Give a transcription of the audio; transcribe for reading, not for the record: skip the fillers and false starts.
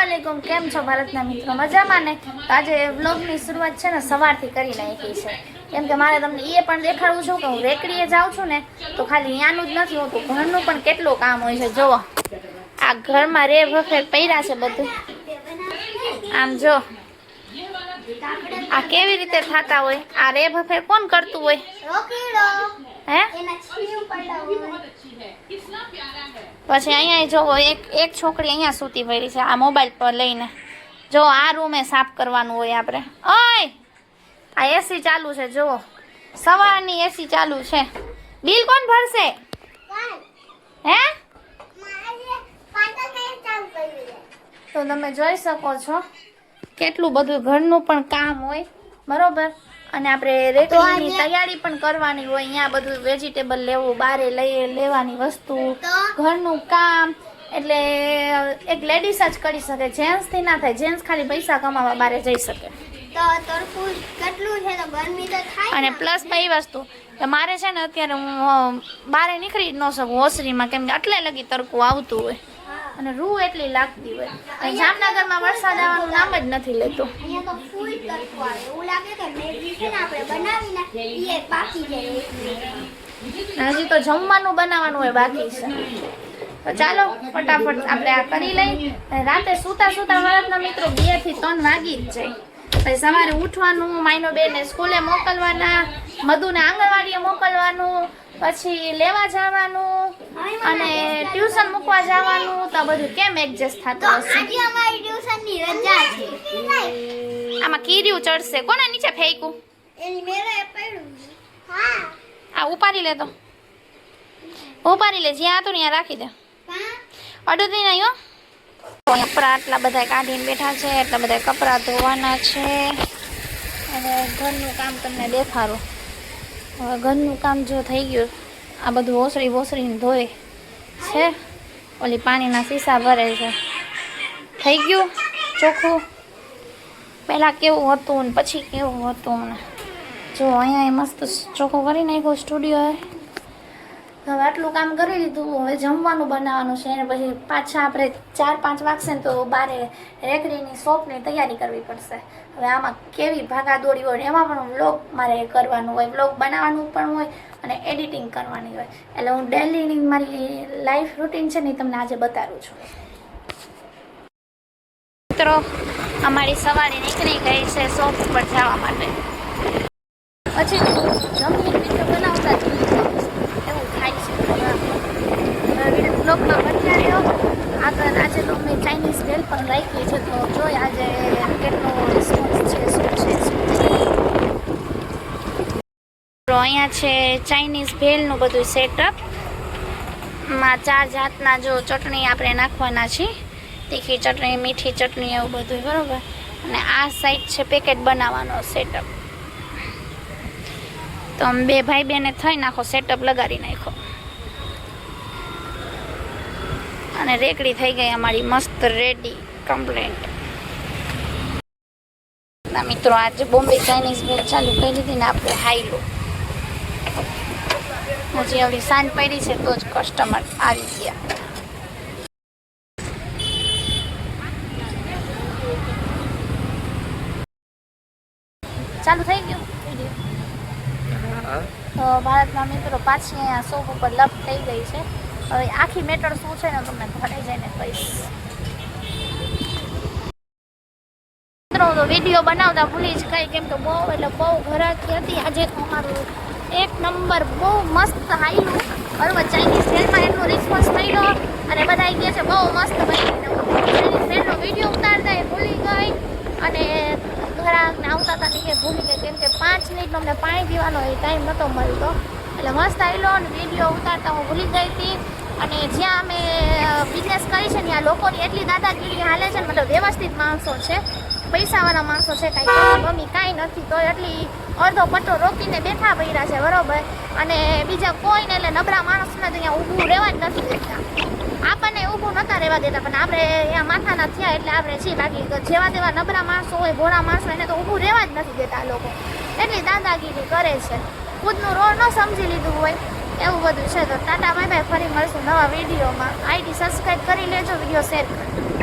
अस्सलाम केम छो भारतना मित्रों मजामां ने। तो आज व्लॉगनी शुरुआत छे ने सवारथी करी नाखी छे केम के मारे तमने ए पण देखाडું છું કે હું રેકડીએ જાઉં છું ને તો ખાલી યાનું જ નથી હોતું, ઘરનું પણ કેટલું કામ હોય છે। જો આ ઘરમાં રે વખત પૈરા છે બધું, આમ જો આ કેવી રીતે થાતા હોય। આ રે વખત કોણ કરતું હોય? રોકીડો હે એના છીયું પડ્યા હોય। પછી અહીંયા જો એક છોકરી અહીંયા સૂતી પડી છે આ મોબાઈલ પર લઈને। જો આ રૂમે સાફ કરવાનું હોય આપણે। ઓય આ એસી ચાલુ છે, જો સવારની એસી ચાલુ છે। બિલ કોણ ભરશે? હે તો તમે જોઈ શકો છો કેટલું બધું ઘરનું પણ કામ હોય બરોબર। અને આપણે રેકડીની તૈયારી પણ કરવાની હોય। અહીંયા બધું વેજીટેબલ લેવું, બારે લેવાની વસ્તુ, ઘરનું કામ, એટલે એક લેડીઝ જ કરી શકે, જેન્ટ્સ થી ના થાય। જેન્ટ્સ ખાલી પૈસા કમાવા બારે જઈ શકે તો તરફૂચ કેટલું છે તો ગરમી તો થાય। અને પ્લસ ભાઈ વસ્તુ કે મારે છે ને અત્યારે હું બારે નીકળી જ ન શકું ઓસરીમાં, કેમ કે આટલે લગી તડકું આવતું હોય અને રૂ એટલી લાગતી હોય। અને જામનગરમાં વરસાદ આવવાનું નામ જ નથી લેતો। અહીંયા તો ફૂલ તડકો આવે, એવું લાગે કે મેગી છે ને આપણે બનાવી નાખીએ એ બાકી જાય। હજી તો જમવાનું બનાવવાનું હોય બાકી છે। તો ચાલો ફટાફટ આપણે આ કરી લઈ। રાતે સૂતા સૂતા ભારતના મિત્રો 2 થી 3 વાગી જ જાય। પછી સવારે ઉઠવાનું, માયનો બેને સ્કૂલે મોકલવાના, મધુને આંગણવાડીએ મોકલવાનું, પછી લેવા જવાનું અને ટ્યુશન મૂકવા જવાનું। તો બધું કેમ એડજસ્ટ થતું હશે? આજે અમારી ટ્યુશનની રજા છે। આમાં કીર્યું ચડશે, કોને નીચે ફેંકું? એની મેરે પડ્યું। હા આ ઉપાડી લે, તો ઉપાડી લે, જ્યાં હતું ત્યાં રાખી દે। અડધી નહીં હો। કપડા આટલા બધા કાઢીને બેઠા છે, એટલા બધા કપડાં ધોવાના છે અને ઘરનું કામ તમને દેખાડું। હવે ઘરનું કામ જો થઈ ગયું, આ બધું ઓસરીને ધોય છે, ઓલી પાણીના સીસા ભરે છે, થઈ ગયું ચોખ્ખું। પહેલાં કેવું હતું ને પછી કેવું હતું ને જો અહીંયા મસ્ત ચોખ્ખું કરી નાખ્યું સ્ટુડિયો। હવે આટલું કામ કરી લીધું, હવે જમવાનું બનાવવાનું છે અને પછી પાછા આપણે 4-5 વાગશે ને તો બારે રેકડીની શોપની તૈયારી કરવી પડશે। હવે આમાં કેવી ભાગાદોડી હોય, એમાં પણ વ્લોગ મારે કરવાનું હોય, વ્લોગ બનાવવાનું પણ હોય અને એડિટિંગ કરવાની હોય। એટલે હું ડેલીની મારી લાઈફ રૂટીન છે ને તમને આજે બતાવું છું। મિત્રો અમારી સવારે નીકળી ગઈ છે શોપ ઉપર જવા માટે। પછી જમણી રીતે બનાવતા એવું થાય છે। બ્લોગમાં બન્યા રહ્યો આગળ। આજે તો મેં ચાઇનીઝ ભેલ પણ રાખી છે, તો જોઈ આજે કેટલો રિસ્પોન્સ છે, શું છે। તો અહીંયા છે ચાઇનીઝ ભેલનું બધું સેટઅપ માં 4 જાતના જો ચટણી આપણે નાખવાના છીએ, તીખી ચટણી, મીઠી ચટણી, એવું બધું બરાબર। અને આ સાઈડ છે પેકેટ બનાવવાનો સેટઅપ। તો અમે 2 ભાઈ બહેને થઈ નાખો સેટઅપ લગાડી નાખો અને રેકડી થઈ ગઈ અમારી મસ્ત રેડી કમ્પ્લીટ। ના મિત્રો આજે બોમ્બે ચાઇનીઝ ભેલ ચાલુ કરી દીધી ને આપણે હાઈલો। હજી આવડી સાંજ પડી છે તો જ કસ્ટમર આવી ગયા। ચાલુ થઈ ગયું તો ભારતના મિત્રો પાછી અહીંયા શોપ ઉપર લપ થઈ ગઈ છે। હવે આખી મેટર શું છે ને તમને ઘરે જઈને કહીશ। મિત્રો તો વિડીયો બનાવતા ભૂલી જ ગઈ, કેમ કે બહુ એટલે બહુ ઘરાકી હતી આજે તો અમારું 1 નંબર બહુ મસ્ત હાઈલું બરાબર। ચાઇનીઝ ભેલમાં એટલો રિસ્પોન્સ મળ્યો અને બધા કહે છે બહુ મસ્ત બની। ચાઇનીઝ ભેલનો વિડીયો ઉતારતા એ ભૂલી ગઈ અને ઘરાકને આવતા હતા કે ભૂલી ગઈ, કેમ કે 5 મિનિટનો અમને પાણી પીવાનો એ ટાઈમ નહોતો મળતો, એટલે મસ્ત આવેલો અને વિડીયો ઉતારતા હું ભૂલી ગઈ હતી। અને જ્યાં અમે બિઝનેસ કરી છે ત્યાં લોકોની એટલી દાદાગીરી હાલે છે ને, મતલબ વ્યવસ્થિત માણસો છે, પૈસાવાળા માણસો છે, કાંઈ ગમી કાંઈ નથી, તો એટલી અડધો પટ્ટો રોકીને બેઠા પડ્યા છે બરાબર। અને બીજા કોઈને એટલે નબળા માણસને તો અહીંયા ઊભું રહેવા જ નથી દેતા। આપણને ઊભું નહોતા રહેવા દેતા, પણ આપણે અહીંયા માથાના થયા એટલે આપણે છીએ। બાકી જેવા તેવા નબળા માણસો હોય, ભોળા માણસો, એને તો ઊભું રહેવા જ નથી દેતા લોકો, એટલી દાદાગીરી કરે છે। ખુદનું રોડ ન સમજી લીધું હોય એવું બધું છે। તો ટાટા બાય બાય, ફરી મળશું નવા વિડીયોમાં। આઈડી સબસ્ક્રાઈબ કરી લેજો, વિડીયો શેર કરજો।